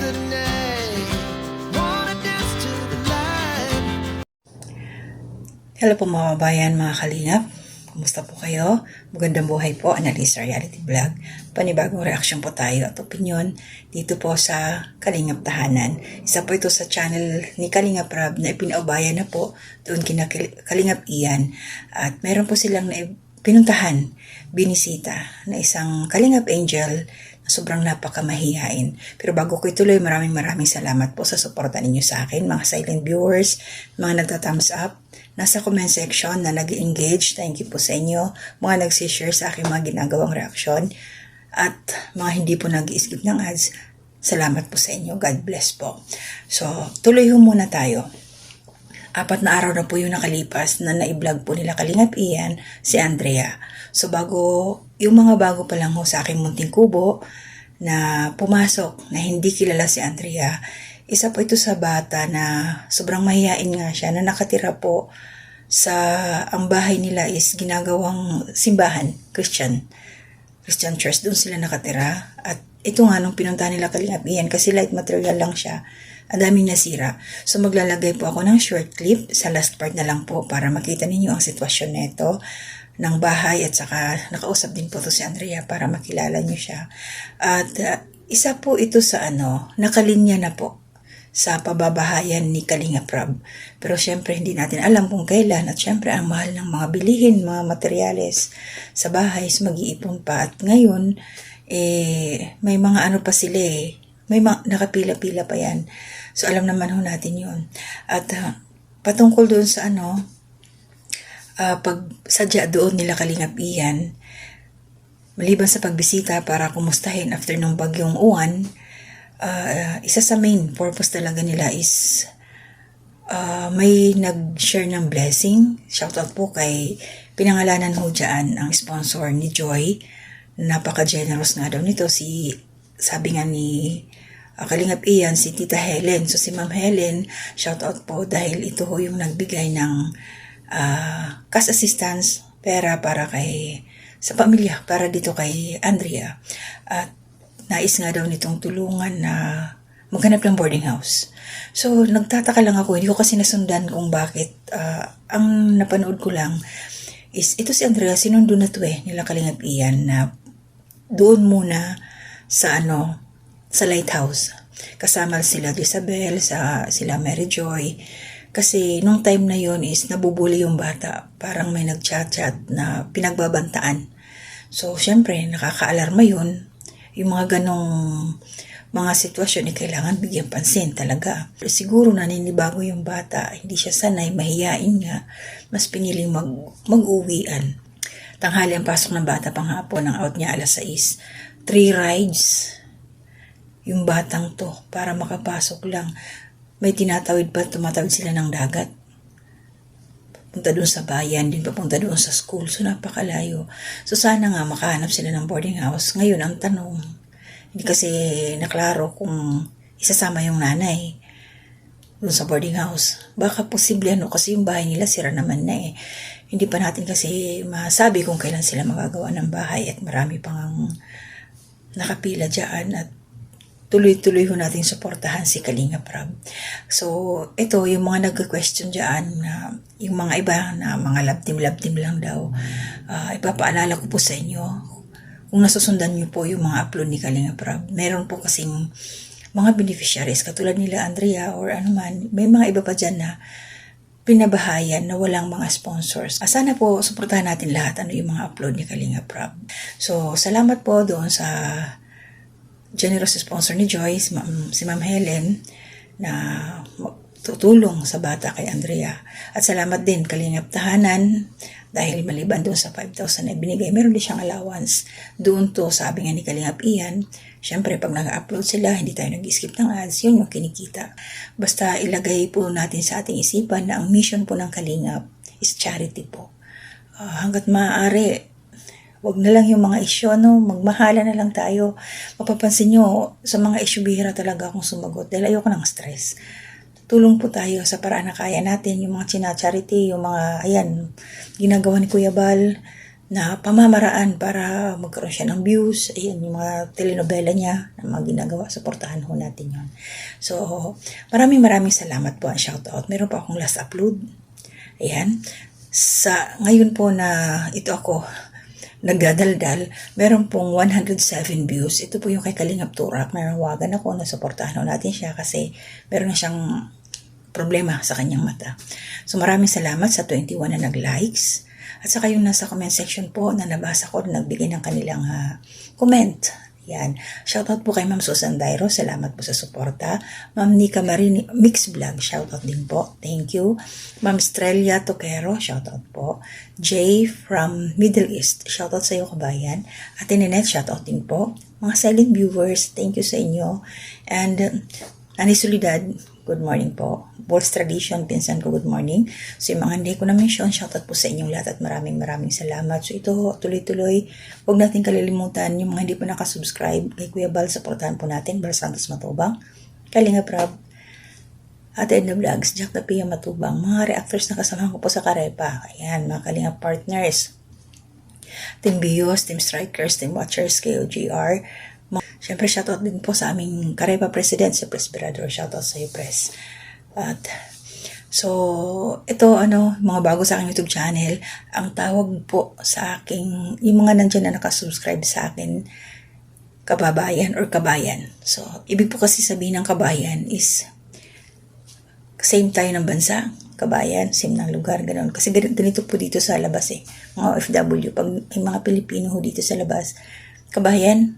the night. Wanna dance to the light. Hello po mga kabayan, mga kalingap. Kumusta po kayo? Magandang buhay po, Annalisa Reality Vlog. Panibagong reaksyon po tayo at opinion dito po sa Kalingap Tahanan. Isa po ito sa channel ni Kalingap Rab na ipinaubayan na po doon kina Kalingap Ian. At meron po silang pinuntahan, binisita na isang Kalingap Angel na sobrang napakamahihain. Pero bago ko ituloy, maraming salamat po sa suporta ninyo sa akin, mga silent viewers, mga nagta-thumbs up, nasa comment section na nag-engage. Thank you po sa inyo. Mga nagsishare sa aking mga ginagawang reaksyon. At mga hindi po nag-skip ng ads. Salamat po sa inyo. God bless po. So, tuloy ho muna tayo. 4 na araw na po yung nakalipas na na-vlog po nila Kalingap Ian, si Andrea. So, yung mga bago pa lang ho sa aking munting kubo na pumasok na hindi kilala si Andrea, isa po ito sa bata na sobrang mahihain nga siya na nakatira po sa ang bahay nila is ginagawang simbahan, Christian church. Doon sila nakatira. At ito nga nung pinunta nila Kalingap Ian, kasi light material lang siya, ang daming nasira. So maglalagay po ako ng short clip sa last part na lang po para makita ninyo ang sitwasyon nito ng bahay, at saka nakausap din po to si Andrea para makilala niyo siya. At isa po ito sa nakalinya na po sa pababahayan ni Kalingap Rab. Pero syempre hindi natin alam kung kailan, at syempre ang mahal ng mga bilihin, mga materyales sa bahay, so mag-iipon pa. At ngayon, may mga pa sila may mga nakapila-pila pa yan. So alam naman ho natin yun. At patungkol doon sa pagsadya doon nila Kalingap Ian, maliban sa pagbisita para kumustahin after nung bagyong Uwan, isa sa main purpose talaga nila is may nag-share ng blessing. Shoutout po kay pinangalanan ho dyan ang sponsor ni Joy. Napaka-generous nga daw nito. Sabi nga ni Kalingap Ian, si Tita Helen. So si Ma'am Helen, shoutout po dahil ito ho yung nagbigay ng cash assistance, pera para sa pamilya, para dito kay Andrea. At nais nga daw nitong tulungan na maghanap ng boarding house. So, nagtataka lang ako. Hindi ko kasi nasundan kung bakit. Ang napanood ko lang is, ito si Andrea, sinundo na to nila Kalingap Ian na doon muna sa sa lighthouse. Kasama sila Isabel, sila Mary Joy. Kasi nung time na yon is nabubuli yung bata. Parang may nag-chat-chat na pinagbabantaan. So, syempre, nakaka-alarma yun. Yung mga ganong mga sitwasyon kailangan bigyan pansin talaga. Pero siguro naninibago yung bata, hindi siya sanay, mahiyain nga, mas piniling mag-uwian. Tanghali ang pasok ng bata panghapon, ang out niya alas 6. 3 rides yung batang to para makapasok lang. May tinatawid pa, tumatawid sila ng dagat. Punta doon sa bayan, din papunta doon sa school. So, napakalayo. So, sana nga makahanap sila ng boarding house. Ngayon, ang tanong, hindi kasi naklaro kung isasama yung nanay doon sa boarding house. Baka posible kasi yung bahay nila sira naman na Hindi pa natin kasi masabi kung kailan sila magagawa ng bahay, at marami pang nakapila dyan, at tuloy-tuloy ho natin suportahan si Kalingap Rab. So, ito, yung mga nag-question dyan, yung mga iba na mga love team lang daw, ipapaalala ko po sa inyo, kung nasusundan nyo po yung mga upload ni Kalingap Rab, meron po kasing mga beneficiaries, katulad nila Andrea or anuman, may mga iba pa dyan na pinabahayan na walang mga sponsors. Sana po, suportahan natin lahat yung mga upload ni Kalingap Rab. So, salamat po doon sa generous sponsor ni Joyce, si Ma'am Helen, na tutulong sa bata kay Andrea. At salamat din Kalingap Tahanan, dahil maliban doon sa 5,000 na binigay, meron din siyang allowance. Doon to, sabi nga ni Kalingap Ian, syempre pag nag-upload sila, hindi tayo nag-skip ng ads, yun yung kinikita. Basta ilagay po natin sa ating isipan na ang mission po ng Kalingap is charity po. Hanggat maaari, wag na lang yung mga issue, magmahala na lang tayo. Mapapansin nyo, sa mga issue bihira talaga akong sumagot dahil ayoko ng stress. Tulong po tayo sa paraan na kaya natin, yung mga china-charity, yung mga, ginagawa ni Kuya Bal, na pamamaraan para magkaroon siya ng views. Ayan, yung mga telenovela niya na mga ginagawa, supportahan ho natin yun. So, maraming salamat po. Shoutout. Meron pa akong last upload. Ayan. Ngayon po na ito ako nagdadaldal, meron pong 107 views. Ito po yung kay Kalingap Turak. Nanawagan ako na supportahan natin siya kasi meron na siyang problema sa kanyang mata. So maraming salamat sa 21 na nag-likes. At saka yung nasa comment section po na nabasa ko na nagbigay ng kanilang comment. Yan. Shoutout po kay Ma'am Susan Dairo. Salamat po sa suporta. Ma'am Nika Marini Mix Vlog. Shoutout din po. Thank you. Ma'am Strelia Toquero. Shoutout po. Jay from Middle East. Shoutout sa iyo, kabayan. Ate Ninette. Shoutout din po. Mga silent viewers. Thank you sa inyo. And Ani Solidad. Good morning po. Balls Tradition, pinsan ko, good morning. So yung mga hindi ko na-mention, shoutout po sa inyong lahat at maraming salamat. So ito, tuloy-tuloy, huwag natin kalilimutan yung mga hindi pa nakasubscribe kay Kuya Bal, supportahan po natin, Bar Santos Matubang, Kalinga Prab, Ate Edna Vlogs, Jack Tapia Matubang, mga reactors na kasama ko po sa Karepa. Ayan, mga Kalinga partners, Team Bios, Team Strikers, Team Watchers, KOGR, siyempre, shoutout din po sa aming Karepa President, si Pres Berador. Shoutout sa iyo, Pres. At, so, ito, mga bago sa aking YouTube channel, ang tawag po sa aking, yung mga nandyan na nakasubscribe sa akin, kababayan or kabayan. So, ibig po kasi sabihin ng kabayan is, same tayo ng bansa, kabayan, same ng lugar, ganoon. Kasi ganito po dito sa labas mga OFW, pag may mga Pilipino ho dito sa labas, kabayan,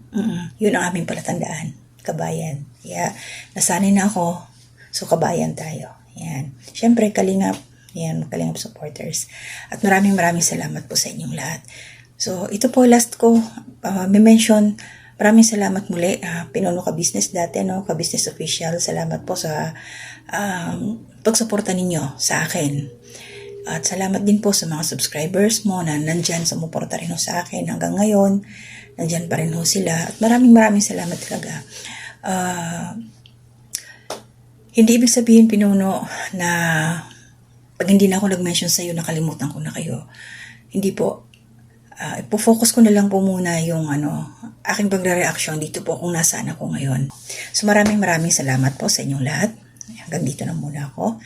yun ang aming palatandaan. Kabayan. Yeah. Nasanay na ako. So, kabayan tayo. Yan. Siyempre, Kalingap. Yan, Kalingap supporters. At maraming salamat po sa inyong lahat. So, ito po last ko. May mention. Maraming salamat muli. Pinuno ka business dati, no? Ka business official. Salamat po sa pagsuporta ninyo sa akin. At salamat din po sa mga subscribers mo na nandyan, sumuporta rin ho sa akin hanggang ngayon. Nandyan pa rin ho sila. At maraming salamat talaga. Hindi ibig sabihin, Pinuno, na pag hindi na ako nag-mention sa'yo, nakalimutan ko na kayo. Hindi po. Ipo-focus ko na lang po muna yung aking pagre-reaction dito po kung nasaan ako ngayon. So maraming salamat po sa inyong lahat. Hanggang dito na muna ako.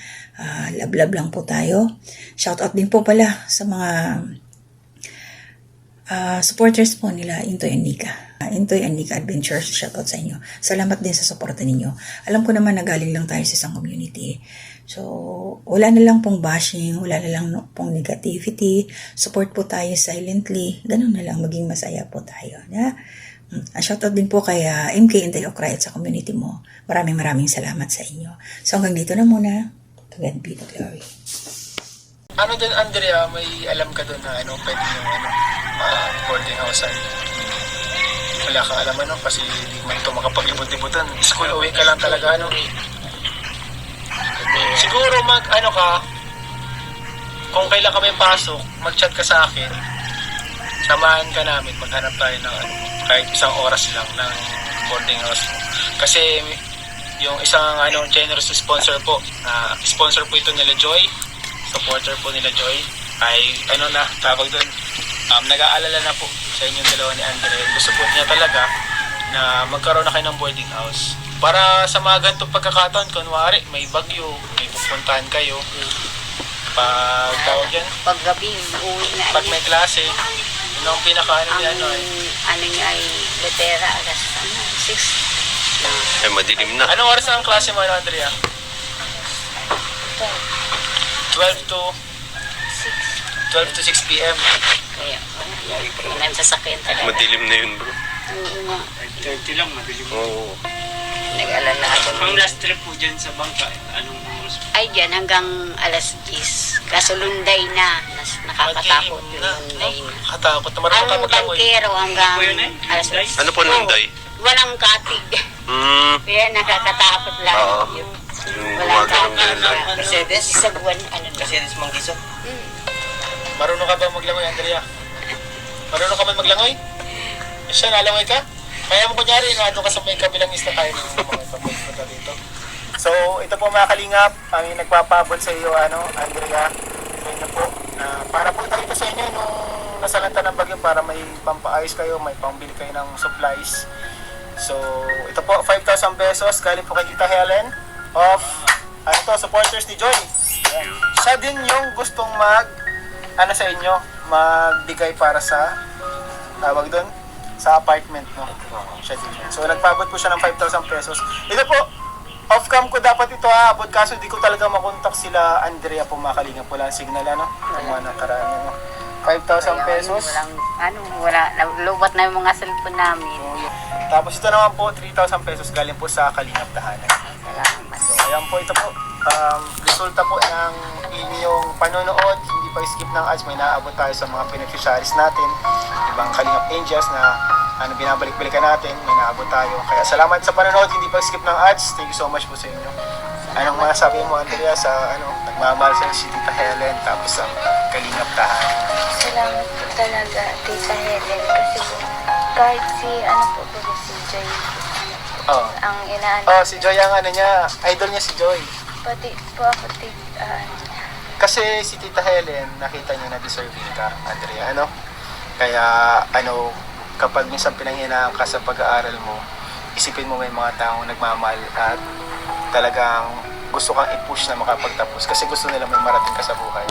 Love lang po tayo. Shoutout din po pala sa mga supporters po nila Intoy and Nika. Intoy and Nika Adventures, shoutout sa inyo. Salamat din sa suporta ninyo. Alam ko naman na galing lang tayo sa isang community. So, wala na lang pong bashing, wala na lang pong negativity. Support po tayo silently. Ganun na lang, maging masaya po tayo. Yeah? Shoutout din po kay MK Inday Okray at sa community mo. Maraming salamat sa inyo. So, hanggang dito na muna. To God be the glory. Ano din, Andrea, may alam ka doon na pwede yung boarding house wala ka alam kasi hindi man ito makapaglibot-libutan. School away ka lang talaga, Siguro ka, kung kailan kami pasok, mag-chat ka sa akin, samahan ka namin, maghanap tayo ng kahit isang oras lang ng boarding house mo. Kasi yung isang generous sponsor po, sponsor po ito nila Joy, supporter po nila Joy, ay tawag doon, nag-aalala na po sa inyong dalawa ni Andre. Gusto po niya talaga na magkaroon na kayo ng boarding house. Para sa mga ganitong pagkakataon, kunwari, may bagyo, may pupuntahan kayo, pag tawag yan, pag gabi, uwi na. pag may klase, yun ang pinaka niya niya ay letera, alas 6. Ay, madilim na. Anong oras ang klase mo, Andrea? 12 to 6 p.m. Kaya, walang sasakyan talaga. Madilim na yun, bro. Oo nga. 30 lang, madilim. Oo. Nag-alala ako. Ang last trip po dyan sa bangka, anong oras? Ay, dyan hanggang alas 10. Kaso lunday na. Nakakatakot yung lunday na. Nakatakot. Marunong ka Ang maglangoy. bangkero hanggang Ano po yun, alas lunday? 10. Ano po nunday? Walang katig. Kaya nakakatakot lang. Yung Walang gumagano'n katig. lang. Mercedes? Sa buwan, Mercedes Manggiso? Marunong ka ba maglangoy, Andrea? Marunong ka ba maglangoy? Siya, nalangoy ka? Kaya mo kunyari, ka sa may kabilang isla tayo mga dito. So, ito po mga kalingap, ang nagpapabot sa iyo, Andrea. So, ito po, para po ito sa inyo nung nasalanta ng bagyo para may pampaayos kayo, may pambili kayo ng supplies. So, ito po, 5,000 pesos galing po kay Tita Helen of, supporters ni Joy. Ayan. Siya din yung gustong sa inyo, magbigay para sa, tawag doon, sa apartment, no? Siya din yun. So, nagpabot po siya ng 5,000 pesos. Ito po, off-cam ko dapat ito aabot, kaso di ko talaga makontak sila Andrea po, makalinga po lang signal, ano? Kung mga nakaraan, ano? 5,000 pesos. Lubat na yung mga cellphone namin. Tapos ito naman po, 3,000 pesos galing po sa Kalingap Tahanan. Salamat. So, ayan po, ito po, resulta po ng inyong panonood, hindi pa skip ng ads, may naabot tayo sa mga beneficiaries natin, ibang Kalingap Angels na binabalik-balikan natin, may naabot tayo. Kaya salamat sa panonood, hindi pa skip ng ads, thank you so much po sa inyo. Anong masasabi mo, Andrea, sa nagmamahal sa si Tita Helen, tapos sa Kalingap Tahanan? Salamat po talaga, Tita Helen, kasi po, kahit si Joy, Oh. ang inaano, Si Joy ang niya, idol niya si Joy. pati po ako, Kasi si Tita Helen, nakita niya na deserving ka, Andrea, Kaya, kapag minsan pinanghinaan ka sa pag-aaral mo, isipin mo may mga taong nagmamahal at talagang gusto kang i-push na makapagtapos kasi gusto nila may marating ka sa buhay,